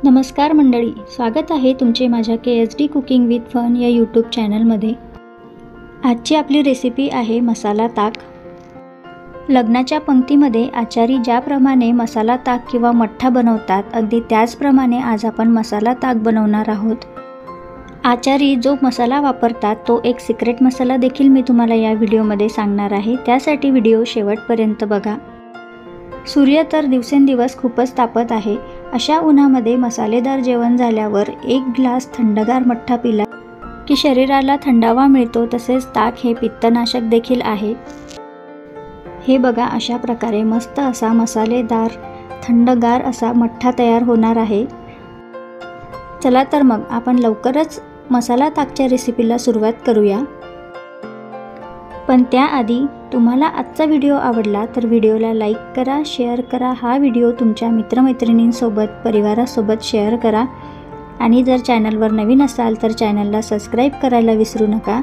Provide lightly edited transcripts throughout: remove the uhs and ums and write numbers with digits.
नमस्कार मंडळी, स्वागत आहे तुमचे माझ्या KSD कुकिंग विथ फन या यूट्यूब चॅनलमध्ये। आजची आपली रेसिपी आहे मसाला ताक। लग्नाच्या पंक्तीमध्ये आचारी ज्याप्रमाणे मसाला ताक किंवा मठ्ठा बनवतात, अगदी त्याचप्रमाणे आज आपण मसाला ताक बनवणार आहोत। आचारी जो मसाला वापरतात तो एक सिक्रेट मसाला देखील मी तुम्हाला या व्हिडिओमध्ये सांगणार आहे, त्यासाठी व्हिडिओ शेवटपर्यंत बघा। सूर्य तर दिवसेंदिवस खूपच तापत आहे। अशा उन्हामध्ये मसालेदार जेवण झाल्यावर एक ग्लास थंडगार मठ्ठा पिला की शरीराला थंडावा मिळतो। तसेच ताक हे पित्तनाशक देखील आहे। हे बघा, अशा प्रकारे मस्त असा मसालेदार थंडगार असा मठ्ठा तयार होणार आहे। चला तर मग आपण लवकरच मसाला ताकच्या रेसिपीला सुरुवात करूया। पण त्याआधी तुम्हाला आजचा व्हिडिओ आवडला तर व्हिडिओला लाईक करा, शेअर करा। हा व्हिडिओ तुमच्या मित्रमैत्रिणींसोबत, परिवारासोबत शेअर करा आणि जर चॅनलवर नवीन असाल तर चॅनलला सबस्क्राईब करायला विसरू नका।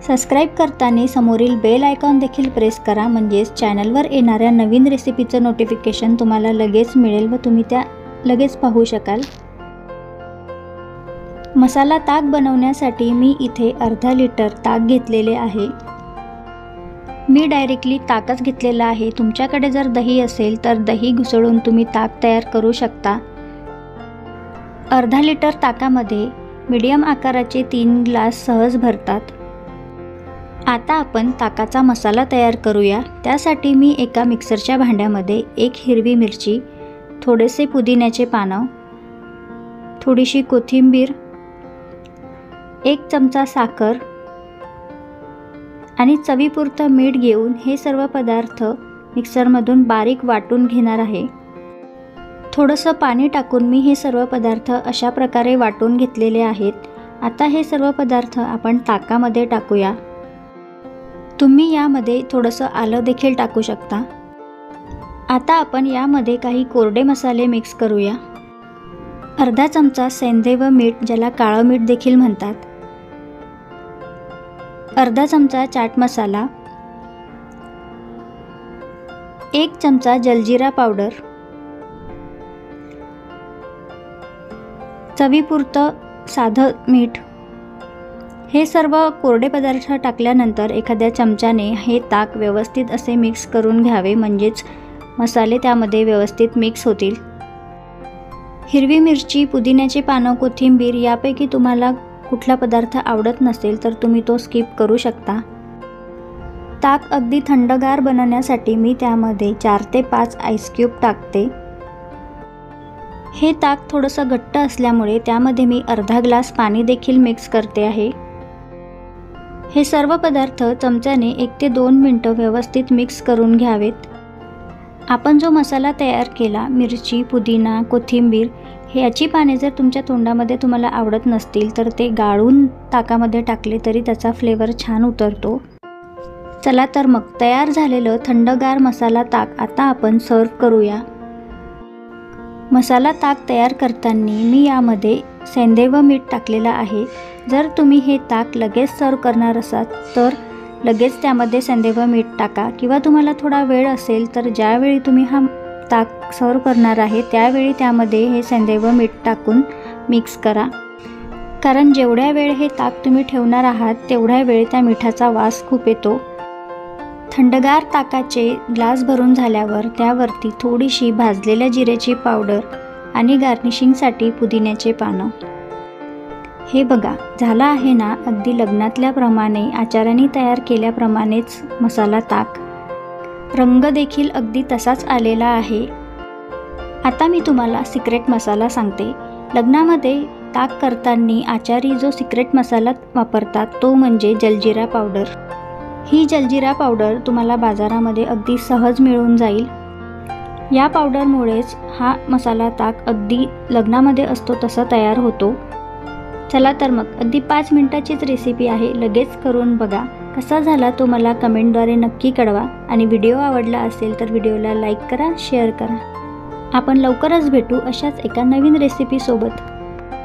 सबस्क्राईब करताना समोरील बेल आयकॉन देखील प्रेस करा, म्हणजेच चॅनलवर येणाऱ्या नवीन रेसिपीचं नोटिफिकेशन तुम्हाला लगेच मिळेल व तुम्ही त्या लगेच पाहू शकाल। मसाला ताक बनवण्यासाठी मी इथे अर्धा लिटर ताक घेतलेले आहे। मी डायरेक्टली ताकच घेतलेला आहे। तुमच्याकडे जर दही असेल तर दही घुसळून तुम्ही ताक तयार करू शकता। अर्धा लिटर ताकामध्ये मीडियम आकाराचे 3 ग्लास सहज भरतात। आता आपण ताकाचा मसाला तयार करूया। त्यासाठी मी एका मिक्सरच्या भांड्यामध्ये 1 हिरवी मिरची, थोडेसे पुदिन्याचे पानं, थोडीशी कोथिंबीर, 1 चमचा साखर आणि चवीपुरतं मीठ घेऊन हे सर्व पदार्थ मिक्सरमधून बारीक वाटून घेणार आहे। थोडंसं पाणी टाकून मी हे सर्व पदार्थ अशा प्रकारे वाटून घेतलेले आहेत। आता हे सर्व पदार्थ आपण ताकामध्ये टाकूया। तुम्ही यामध्ये थोडंसं आलं देखील टाकू शकता। आता आपण यामध्ये काही कोरडे मसाले मिक्स करूया। अर्धा चमचा सेंधव मीठ, ज्याला काळं मीठ देखील म्हणतात, अर्धा चमचा चाट मसाला, 1 चमचा जलजीरा पावडर, चवीपुरतं साधं मीठ। हे सर्व कोरडे पदार्थ टाकल्यानंतर एखाद्या चमच्याने हे ताक व्यवस्थित असे मिक्स करून घ्यावे, म्हणजेच मसाले त्यामध्ये व्यवस्थित मिक्स होतील। हिरवी मिरची, पुदिन्याचे पानं, कोथिंबीर यापैकी तुम्हाला कुठला पदार्थ आवडत नसेल तर तुम्ही तो स्किप करू शकता। ताक अगदी थंडगार बनवण्यासाठी मी त्यामध्ये 4 ते 5 आईस क्यूब टाकते। हे ताक थोडंसं घट्ट असल्यामुळे त्यामध्ये मी अर्धा ग्लास पाणी देखील मिक्स करते आहे। हे सर्व पदार्थ चमच्याने 1 ते 2 मिनिटं व्यवस्थित मिक्स करून घ्यावेत। आपण जो मसाला तयार केला, मिरची, पुदिना, कोथिंबीर, याची पाने जर तुमच्या तोंडामध्ये तुम्हाला आवडत नसतील तर ते गाळून ताकामध्ये टाकले तरी त्याचा फ्लेवर छान उतरतो। चला तर मग तयार झालेलं थंडगार मसाला ताक आता आपण सर्व करूया। मसाला ताक तयार करताना मी यामध्ये सेंधव मीठ टाकलेलं आहे। जर तुम्ही हे ताक लगेच सर्व करणार असाल तर लगेच त्यामध्ये सेंधव मीठ टाका, किंवा तुम्हाला थोडा वेळ असेल तर ज्यावेळी तुम्ही हा ताक सर्व करणार आहे त्यावेळी त्यामध्ये हे सेंधव मीठ टाकून मिक्स करा, कारण जेवढ्या वेळ हे ताक तुम्ही ठेवणार आहात तेवढ्या वेळ त्या मिठाचा वास खूप येतो। थंडगार ताकाचे ग्लास भरून झाल्यावर त्यावरती थोडीशी भाजलेल्या जिऱ्याची पावडर आणि गार्निशिंगसाठी पुदिन्याचे पानं। हे बघा, झाला आहे ना अगदी लग्नातल्याप्रमाणे, आचार्यांनी तयार केल्याप्रमाणेच मसाला ताक। रंग देखील अगदी तसाच आलेला आहे। आता मी तुम्हाला सिक्रेट मसाला सांगते। लग्नामध्ये ताक करताना आचारी जो सिक्रेट मसाला वापरतात तो म्हणजे जलजीरा पावडर। ही जलजीरा पावडर तुम्हाला बाजारामध्ये अगदी सहज मिळून जाईल। या पावडरमुळेच हा मसाला ताक अगदी लग्नामध्ये असतो तसा तयार होतो। चला तर मग अगदी 5 मिनिटाचीच रेसिपी आहे, लगेच करून बघा। कसा झाला तो मला कमेंटद्वारे नक्की कळवा आणि व्हिडिओ आवडला असेल तर व्हिडिओला लाईक करा, शेअर करा। आपण लवकरच भेटू अशाच एका नवीन रेसिपीसोबत।